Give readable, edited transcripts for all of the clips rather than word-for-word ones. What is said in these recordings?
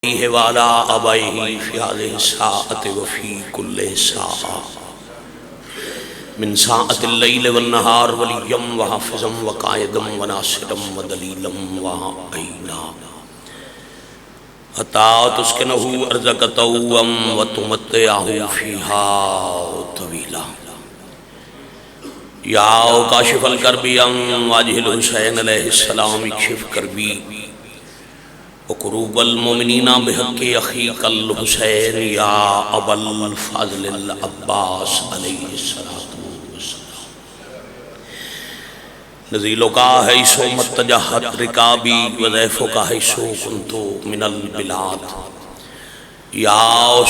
وعلى آبائه في هذه الساعة وفي كل ساعة من ساعة الليل والنهار وليا وحافظا وقائدا وناصرا ودليلا وعينا حتى تسكنه أرضك طوعا وتمتعه فيها طويلا يا كاشف الكرب عن وجه الحسين عليه السلام اكشف كربي وقروب المؤمنین بحق اخیک الحسین یا ابا الفضل العباس علیہ السلام نزیلو کا حیثو متجہت رکابی وضیفو کا حیثو کنتو من البلاد یا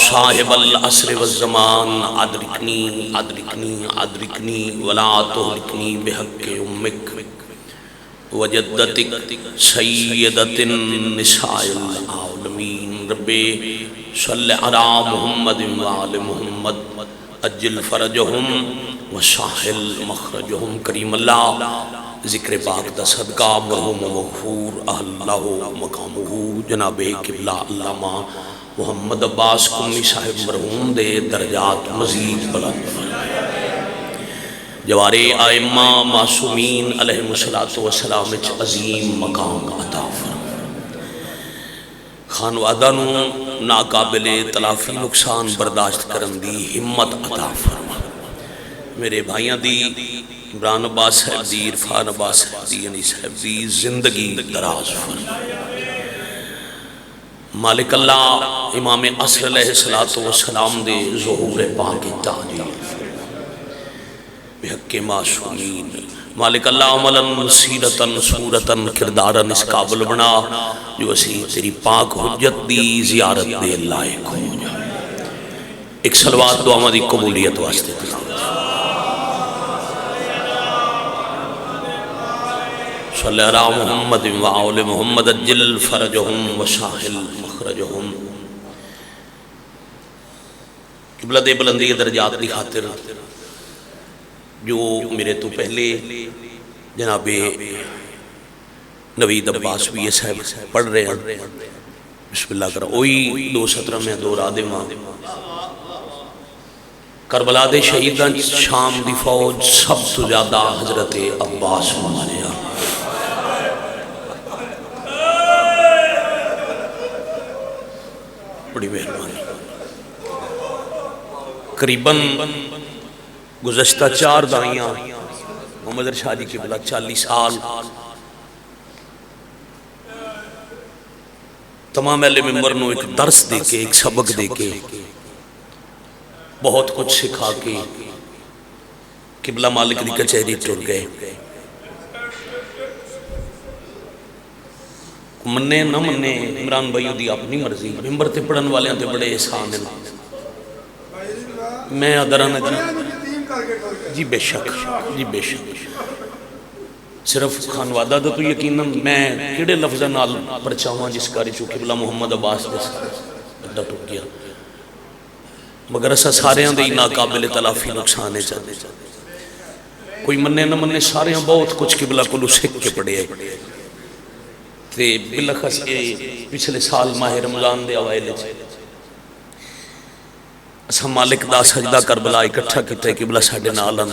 صاحب العصر والزمان ادرکنی ادرکنی ادرکنی ولا تہلکنی بحق امک وجدتک سیدت النساء العالمین رب صلی علی محمد وآل محمد اجل فرجہم وساحل مخرجہم کریم اللہ ذکر پاک دا صدقہ مرحوم مغفور اللہ مقامہ جناب قبلہ علامہ محمد عباس کمی صاحب مرحوم دے درجات مزید بلند فرمائے جوارِ آئمہ معصومین علیہ السلام عظیم مقام عطا فرمائے خانوادہ نو ناقابل تلافی نقصان برداشت کرن دی ہمت عطا فرمائے میرے بھائیاں دی عمران عباس صاحب دی عرفان عباس صاحب دی ینی صاحب دی زندگی دراز فرمائے مالک اللہ امام عصر علیہ السلام دے ظہور پاک تاجی بحق معصومین مالک اللہ عملاً سیرتاً صورتاً کرداراً اس قابل بنا جو اسی تیری پاک حجت دی زیارت دے لائق ہو جائے ایک صلوات دعا دی قبولیت واسطے صلی اللہ علیہ محمد وآل محمد اجل فرجہم وساحل مخرجہم قبلہ دے بلندی درجات دی خاطر جو میرے تو پہلے جناب نوید عباس بھی یہ صاحب پڑھ رہے ہیں بسم اللہ کرو اوہی 2:17 میں دو رادے ماں کربلا دے شہیدان شام دی فوج سب تو زیادہ حضرت عباس مانے بڑی مہربانی قریباً گزشتہ 4 دائیاں محمد ارشاد جی قبلہ 40 سال تمام اہل منبر نو ایک درس دے کے ایک سبق دے کے بہت کچھ سکھا کے قبلہ مالک دی کچہری ٹر گئے مننے نہ مننے عمران بھائیو دی اپنی مرضی منبر تے پڑھن والے تے بڑے احسان ہیں میں ادرانہ جی بے شک جی بے شک صرف خانوادہ دا تو یقیناً میں کیڑے لفظہ نال پرچاواں جس کاری چو قبلہ محمد عباس دے اڈا ٹوٹ گیا مگر اسا سارے ہاں دے ناقابل تلافی نقصانے چاہتے کوئی مننے نہ مننے سارے ہاں بہت کچھ قبلہ کو سکھ کے پڑے ہیں تے بلخص پچھلے سال ماہ رمضان دے اوائلے چھے اسا مالک دا سجدہ کربلا اکٹھا کیتا ہے قبلہ ساڑھے نالن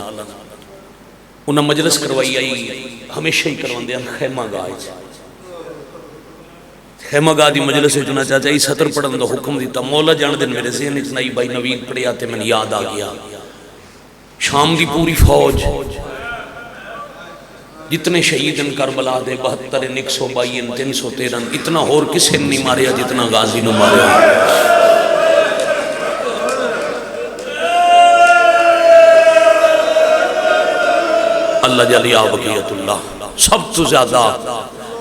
انہاں مجلس کروائی آئی ہمیشہ ہی کرواندے ہیں خیمہ گاہ خیمہ گاہ دی مجلس ہے جنہ چاہتا ہے سطر پڑھن دا حکم دیتا مولا جان دن میرے ذہن اتنا ہی بھائی نوید پڑھے آتے میں یاد آ گیا شام دی پوری فوج جتنے شہید ان کربلا دے 72 122 313 اتنا اور کسے نہیں ماریا جتنا غازی نو ماریا اللہ جلی آبقیت اللہ سب تو زیادہ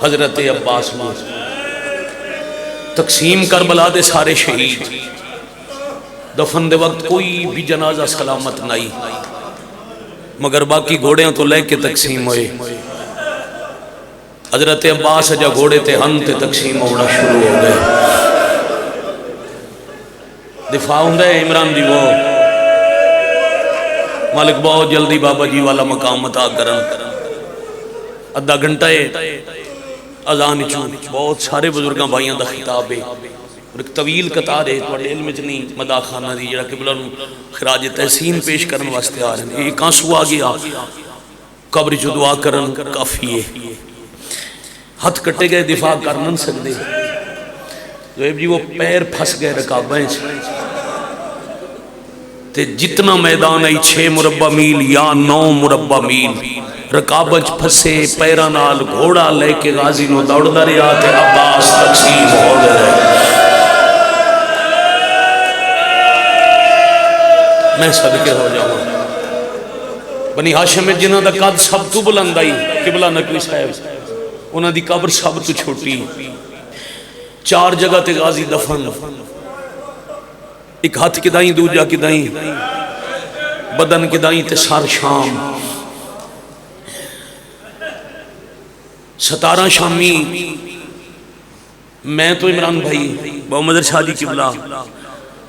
حضرت عباس میں تقسیم کربلا دے سارے شہید دفن دے وقت کوئی بھی جنازہ سلامت نہیں مگر باقی گھوڑیاں تو لے کے تقسیم ہوئے حضرت عباس جا گھوڑے تے ہن تے تقسیم ہونا شروع ہو گئے دفاع ہوں دے عمران دی وہ مالک بہت جلدی بابا جی والا مقام عطا کرن ادھا گھنٹہ اذان چوں بہت سارے بزرگاں بھائیاں دا خطاب ہے اور ایک طویل قطار ہے تواڈے علم وچ نہیں مدا خانہ دی جڑا قبلہ نو خراج تحسین پیش کرن واسطے آ رہے ہیں. ایک آنسو آ گیا قبر جو دعا کرن کافی ہے. ہاتھ کٹے گئے دفاع کر نہیں سکتے. زہیب جی وہ پیر پھنس گئے رکابیں تے جتنا میدان ہے 6 مربع میل یا 9 مربع میل رکابچ پھسے پیران نال گھوڑا لے کے غازی نو دوڑدا رہیا تے عباس تقسیم ہو گئے. میں صدقے ہو جاؤں. بنی ہاشم جنہاں دا قد سب تو بلند آئی قبلہ نقوی صاحب انہاں دی قبر سب تو چھوٹی. 4 جگہ تے غازی دفن. ایک ہاتھ کدائیں دوجہ کدائیں بدن کدائیں تے سار شام. 17 شامی میں تو عمران بھائی محمد شاہ جی قبلہ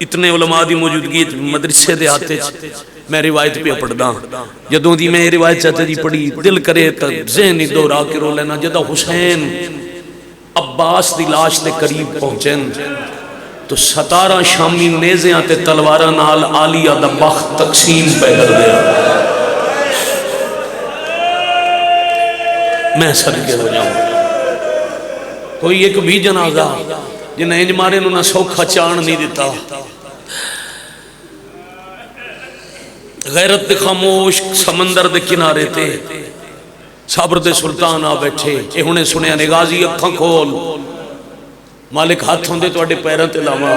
اتنے علماء دی موجودگی مدرسے دے آتے میں روایت پہ پڑھدا. جدوں دی میں روایت چاہتے دی پڑھی دل کرے تا ذہنی دورا کے رو لینا. جدہ حسین عباس دی لاش دے قریب پہنچیں تو 17 شامی نیزیاں تے تلواراں نال عالیہ دا بخت تقسیم پہ کر دیا. میں صدقے ہو جاؤں. کوئی ایک بھی جنازہ جنہیں انج مارے انہوں نے سوکھا چان نہیں دیتا. غیرت دے خاموش سمندر دے کنارے تے صبر دے سلطان آ بیٹھے. اے ہونے سنیا نے غازی اکھاں کھول مالک ہاتھ ہوندے تو اڈے پیران تے لاما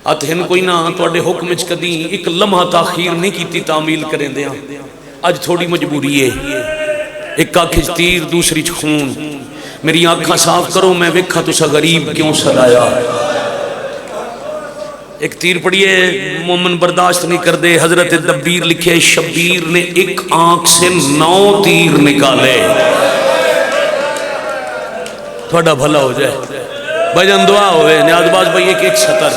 ہاتھ ہن کوئی نہ تو اڈے حکم اچ کدی ایک لمحہ تاخیر نہیں کیتی تعمیل کریں دیا. آج تھوڑی مجبوری ہے. ایک آنکھ تیر دوسری خون. میری آنکھاں صاف کرو میں ویکھا تسا غریب کیوں سلایا. ایک تیر پڑھیے مومن برداشت نہیں کر دے. حضرت دبیر لکھے شبیر نے ایک آنکھ سے 9 تیر نکالے. تھوڑا بھلا ہو جائے بھجن دعا ہوئے نیاز باز بھائی. ایک سطر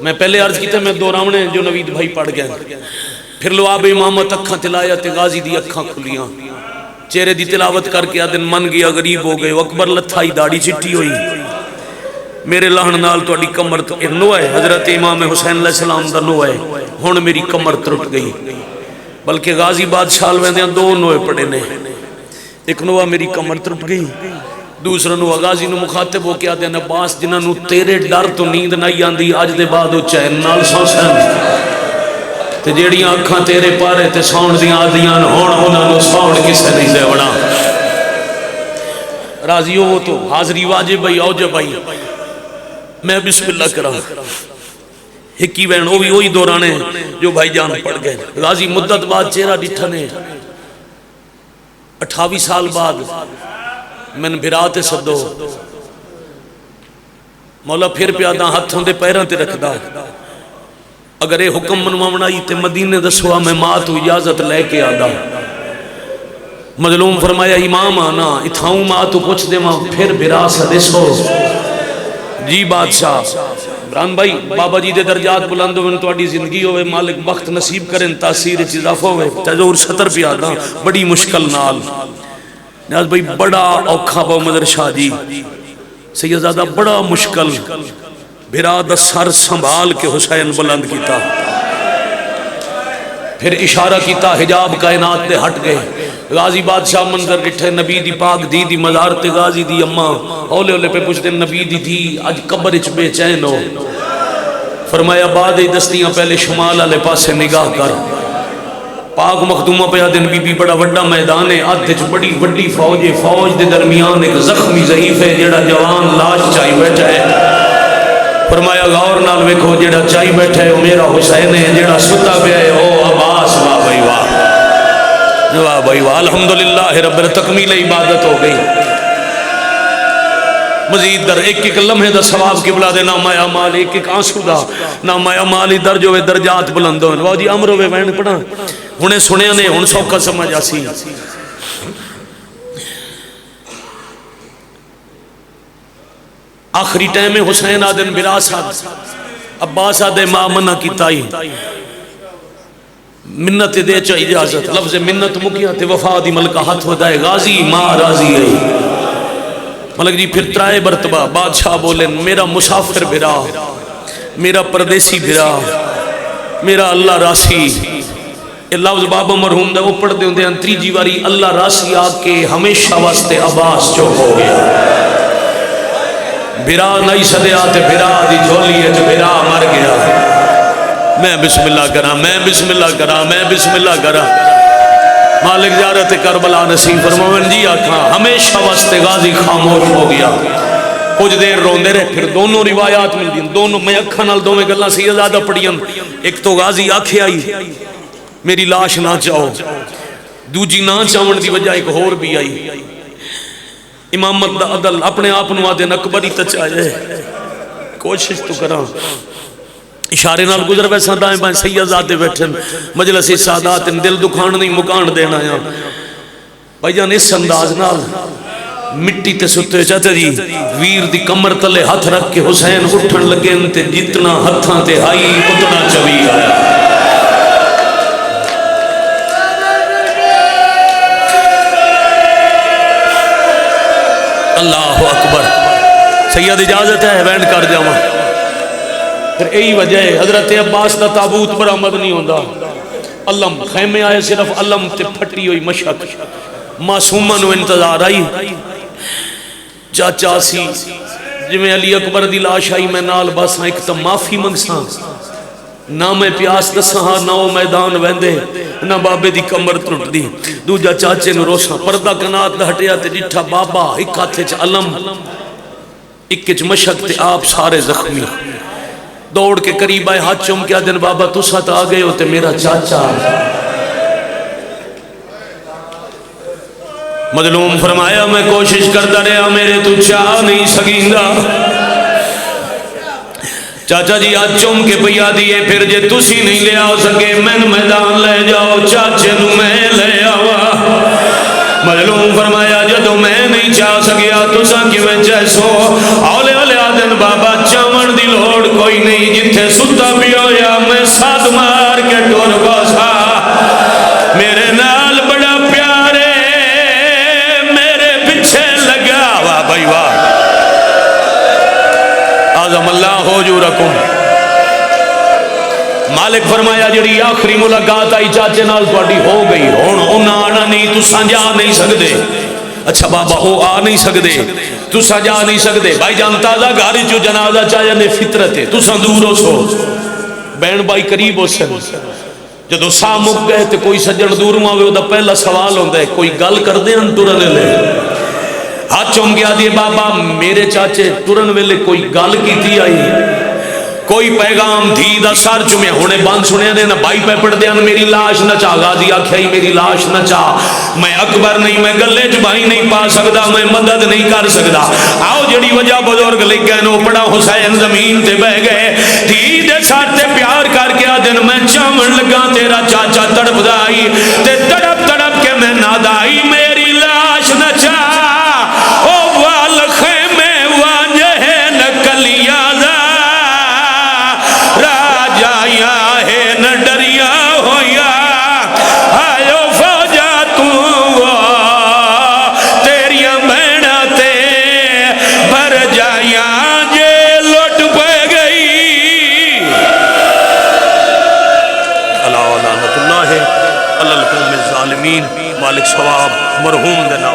میں پہلے عرض کی تھا میں دوراونے جو نوید بھائی پڑھ گئے. پھر لواب امامت اکھاں تلایا تے غازی دی اکھاں کھلیاں. چہرے دی تلاوت کر کے آدن من گیا غریب ہو گئے. اکبر لتھائی داڑھی چٹی ہوئی. میرے لہن نال تو اڈی کمر تو نو ہے. حضرت امام حسین علیہ السلام دا نو ہے. ہون میری کمر ترٹ گئی. بلکہ غازی بادشاہ ویندیاں 2 نوے پڑے نے. ایک نوہ میری کمر ترٹ گئی. دوسرا نوہ غازی نو مخاطب ہو کے آدھے عباس جنہاں نو تیرے ڈر تو نیند نہیں آندی آج دے بعد چین نال سوسن تے جیڑیاں اکھاں تیرے پارے تے ساؤنڈ دیاں آدیاں ہون انہاں نو ساؤنڈ کسے نہیں دے وڑا. راضی ہو تو حاضری واجب بھائی اوجب بھائی. میں بسم اللہ کرا ہکی بین وہی دورانے جو بھائی جان پڑھ گئے. غازی مدت بعد چہرہ ڈٹھا نے 28 سال بعد میں نے بھراتے سدو مولا پھر پیادہ ہاتھوں دے پیران تے رکھ دا. اگر اے حکم منواؤنائی تے مدینے دسوا میں ماں تو اجازت لے کے آدھا. مظلوم فرمایا امام آنا اتھاؤں ماں تو پوچھ دے ماں پھر بھرا سا دسو. جی بادشاہ بران بھائی بابا جی دے درجات بلند ہوئے تو اڈی زندگی ہوئے مالک بخت نصیب کریں تاثیر اضافہ ہوئے. تجور 70 پہ آدھا بڑی مشکل نال نیاز بھائی بڑا اوکھا محمد شاہ جی سیدزادہ بڑا مشکل بھرا دا سر سنبھال کے حسین بلند کیتا. پھر اشارہ کیتا حجاب کائنات تے ہٹ گئے. غازی بادشاہ منظر رٹھے نبی دی پاک دی دی مزار تے غازی دی اماں اولے اولے پہ پوچھتے نبی دی دی آج قبر اچ بے چین ہو. فرمایا بعد دستیاں پہلے شمال والے پاسے نگاہ کر. پاک مخدومہ پہ دن بی بی بڑا وڈا میدان ہے. آدھے چ بڑی وڈی فوج ہے. فوج دے درمیان ایک زخمی ضعیف ہے جڑا جوان لاش چاہی بیٹھا ہے. فرمایا غور نال ویکھو جڑا چاہی بیٹھا ہے میرا حسین ہے. جڑا ستا پہ ہے او عباس. واہ بھائی واہ واہ بھائی واہ الحمدللہ رب تکمیل عبادت ہو گئی. مزید در ایک ایک لمحے دا ثواب قبلہ دے نام اعمال ایک ایک آنسو دا نام اعمال درج ہوئے درجات بلند ہوئے. واہ جی امر ہوئے بہن پڑھا ہنے سنے نے ہن سوکھا سمجھ آسی. آخری ٹائم حسین آدن براسات عباس آدھے ماں منع کی تائی منت دے چا اجازت. لفظ منت مکیات وفا دی ملکہ ہاتھ ہو دائے غازی ماں راضی ہے. ملک جی پھر ترائے مرتبہ بادشاہ بولے میرا مسافر بھرا، میرا پردیسی بھرا، میرا اللہ راسی. یہ لفظ بابا مرحوم دا وہ پڑھ دے ہوندے ہیں تیجی واری اللہ راسی آ کے ہمیشہ واسطے عباس چو ہو گیا. بھرا نہیں سدیا تے بھرا دی جھولی ہے جو بھرا مر گیا. میں بسم اللہ کرا، میں بسم اللہ کرا، میں بسم اللہ کرا. مالک زیارت کربلا نصیب فرماون جی آکھاں ہمیشہ واسطے غازی خاموش ہو گیا. کچھ دیر روندے رہے، پھر دونوں روایات مل دیں، دونوں میں اکھاں نال دو میں گلاں سیدادہ پڑھیاں. ایک تو غازی آکھے آئی میری لاش نہ چاہو، دوجی نہ چاہون دی وجہ ایک اور بھی آئی امامت دا عدل اپنے آپ نو آدھے اکبر ہی تچائے. کوشش تو کراں اشارے نال گزر ویسا دائیں بائیں سیدزادے بیٹھن مجلس سادات دل دکھان نہیں مکان دینا یا بھائی جان اس انداز نال مٹی تے ستے چاہتے جی ویر دی کمر تلے ہاتھ رکھ کے حسین اٹھن لگے انتے جتنا ہتھاں تے آئی اتنا چوی آیا. اللہ اکبر. سید اجازت ہے وینڈ کر جاواں. پھر یہی وجہ ہے حضرت عباس دا تابوت برآمد نہیں ہوندا. علم خیمے آئے صرف علم تے پھٹی ہوئی مشک. معصومہ نو انتظار آئی چاچا سی جویں علی اکبر دی لاش آئی میں نال باساں ایک تو معافی منگساں نہ میں پیاس دساں نہ او میدان ویندے نہ بابے دی کمر ٹوٹ دی. دوجا چاچے نو روساں پردہ کنات دا ہٹیا تے ڈٹھا بابا ایک ہاتھے چ علم ایک چ مشک تے آپ سارے زخمی. دوڑ کے قریب آئے ہاتھ چوم کیا دن بابا تو ساتھ آ گئے ہوتے میرا چاچا. مظلوم فرمایا میں کوشش کرتا رہا میرے تو چاہ نہیں سکیندا. چاچا جی ہاتھ چوم کے پیا دیے پھر جے تسی نہیں لے آ سکے میں میدان لے جاؤ چاچے نو میں لے آوا. مظلوم فرمایا جدو میں نہیں چاہ سکیا تسا کہ میں جیسو اولے اولے آدن بابا چاون دی لوڑ کوئی نہیں جتھے ستا بھی ہویا میں ساتھ مار کے ٹور باسا. میرے نال بڑا پیارے میرے پیچھے لگا. واہ بھائی واہ اعظم اللہ حضورکم. مالک فرمایا جڑی آخری ملاقات آئی چاچے نال تہاڈی ہو گئی ہن انہاں آنا نہیں تساں جا نہیں سکدے. اچھا بابا او آ نہیں سکدے تساں جا نہیں سکدے. بھائی جان تازہ گھر چو جنازہ چاہے نے فطرت ہے تساں دور ہو سو بہن بھائی قریب ہو سن. جدو سا مک گئے تے کوئی سجن دور ہوئے دا پہلا سوال ہوندا ہے کوئی گل کردے ہن ٹرن لے. ہاتھ چوم گیا دیے بابا میرے چاچے ٹرن ویلے کوئی گل کیتی آئی کوئی پیغام دھی دا سر چمے ہونے بان سنے دے نہ بھائی پہ پڑھ دے میری لاش نہ چاہ. غازی آکھائی میری لاش نہ چاہ میں اکبر نہیں میں گلے چ بھائی نہیں پا سکدا میں مدد نہیں کر سکدا. آؤ جڑی وجہ بزرگ لکھ گئے نو پڑا حسین زمین تے بہ گئے دھی دے ساتھ تے پیار کر کے دن میں چاون لگا تیرا چاچا تڑپ دائی تے تڑپ تڑپ کے میں نادائی میری لاش نہ چاہ. او وال خیمے واجہ نکلیا مالک ثواب مرحوم دے نام